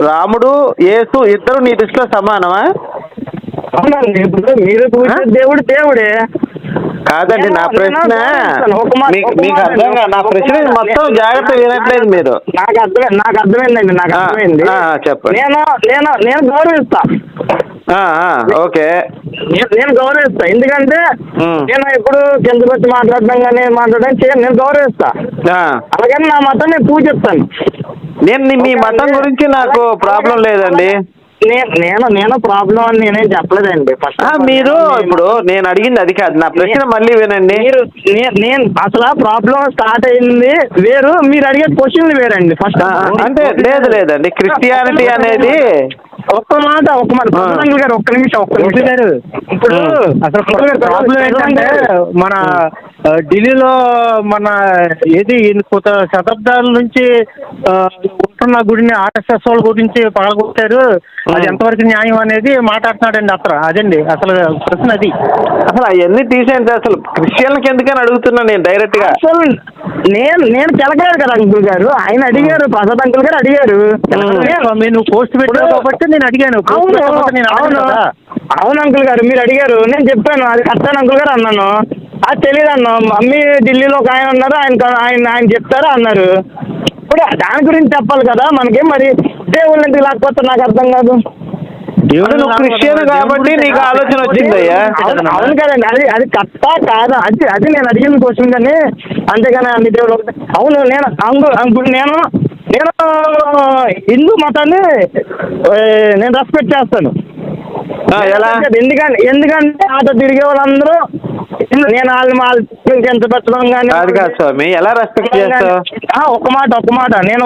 రాముడు యేసు ఇద్దరు నీ దృష్టిలో సమానమా? అవునండి. ఇప్పుడు మీరు పూజే దేవుడు దేవుడే. కాదండి, నా ప్రశ్న మీకు అర్థం కాదు. నా ప్రశ్న మొత్తం జాగ్రత్త వినట్లేదు మీరు. నాకు అర్థమైందండి. నాకు అర్థమైంది. చెప్పండి. నేను గౌరవిస్తా. ఓకే, నేను గౌరవిస్తా. ఎందుకంటే నేను ఇప్పుడు కింద వచ్చి మాట్లాడడం కానీ నేను గౌరవిస్తా. అలాగని నా మతం నేను పూజిస్తాను. నేను మీ మతం గురించి నాకు ప్రాబ్లం లేదండి. నేను ప్రాబ్లం అని నేనేం చెప్పలేదండి. మీరు ఇప్పుడు నేను అడిగింది అది కాదు. నా ప్రశ్న మళ్ళీ వినండి. నేను అసలు ప్రాబ్లం స్టార్ట్ అయింది వేరు, మీరు అడిగే క్వశ్చన్లు వేరండి. ఫస్ట్ అంటే లేదండి, క్రిస్టియానిటీ అనేది ఒక్క మాట గారు ఒక్క నిమిషం గారు. ఇప్పుడు అసలు ప్రాబ్లం ఏంటంటే మన ఢిల్లీలో మన ఏది కొత్త శతాబ్దాల నుంచి ఉంటున్న గుడిని ఆర్ఎస్ఎస్ వాళ్ళ గురించి పగలగొట్టారు. అది ఎంతవరకు న్యాయం అనేది మాట్లాడుతున్నాడండి. అదండి అసలు ప్రశ్న. అది అసలు అవన్నీ తీసేయండి. అసలు క్రిస్టియన్లకి ఎందుకని అడుగుతున్నా నేను డైరెక్ట్ గా. అసలు నేను తెలగారు కదా అంకుల్ గారు. ఆయన అడిగారు, ప్రసాద్ అంకుల్ గారు అడిగారు. నువ్వు పోస్ట్ పెట్టావు కాబట్టి నేను అడిగాను. అవును అంకుల్ గారు, మీరు అడిగారు, నేను చెప్పాను అది కరెక్ట్ అంకుల్ గారు అన్నాను. అది తెలియదు అన్నా. మమ్మీ ఢిల్లీలో ఒక ఆయన ఉన్నారు, ఆయన చెప్తారా అన్నారు. ఇప్పుడు దాని గురించి చెప్పాలి కదా మనకి. మరి దేవుళ్ళు ఎందుకు లేకపోతే నాకు అర్థం కాదు. నువ్వు క్రిస్టియన్ కాబట్టి నీకు ఆలోచన వచ్చిందయ్యా. అవును కదండి. అది కరెక్టా కాదా అది నేను అడిగిన క్వశ్చన్ కానీ, అంతేగాని అన్ని దేవుడు. అవును, నేను హిందూ మతాన్ని నేను రెస్పెక్ట్ చేస్తాను. ఎందుకంటే ఆట తిరిగే వాళ్ళందరూ నేను వాళ్ళని ఎంత పెట్టడం కానీ అది కాదు స్వామి. ఎలా రెస్పెక్ట్ చేస్తావు? ఒక మాట నేను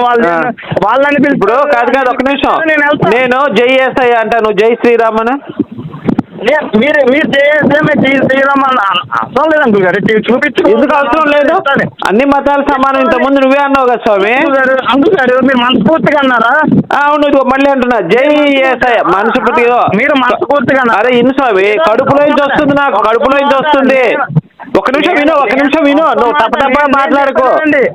వాళ్ళని ఇప్పుడు కాదు ఒక నిమిషం. నేను జై యేసయ్య అంటా, నువ్వు జై శ్రీరామన్. మీరు శ్రీరామ్ అవసరం లేదు అంకుల్ గారు, చూపించు. ఎందుకు అవసరం లేదు? అన్ని మతాలు సమానం. ఇంతకుముందు నువ్వే అన్నావు కదా స్వామి. అంకుల్ గారు మీరు మనస్ఫూర్తిగా అన్నారా? అవును, మళ్ళీ అంటున్నా జై యేసయ్య మనస్ఫూర్తిగా. మీరు మనస్ఫూర్తిగా అరే ఇను స్వామి, కడుపులోంచి వస్తుంది, నాకు కడుపులోంచి వస్తుంది. ఒక నిమిషం విను. నువ్వు తప్ప మాట్లాడుకో.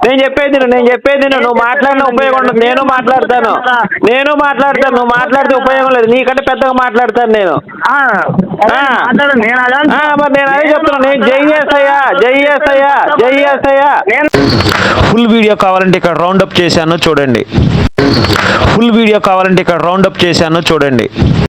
నేను చెప్పేది నువ్వు మాట్లాడిన ఉపయోగం ఉండదు. నేను మాట్లాడతాను. నువ్వు మాట్లాడితే ఉపయోగం లేదు. నీకంటే పెద్దగా మాట్లాడతాను నేను. మరి నేను అదే చెప్తున్నా. నేను జై యేసయ్య. ఫుల్ వీడియో కావాలంటే ఇక్కడ రౌండ్ అప్ చేశాను చూడండి.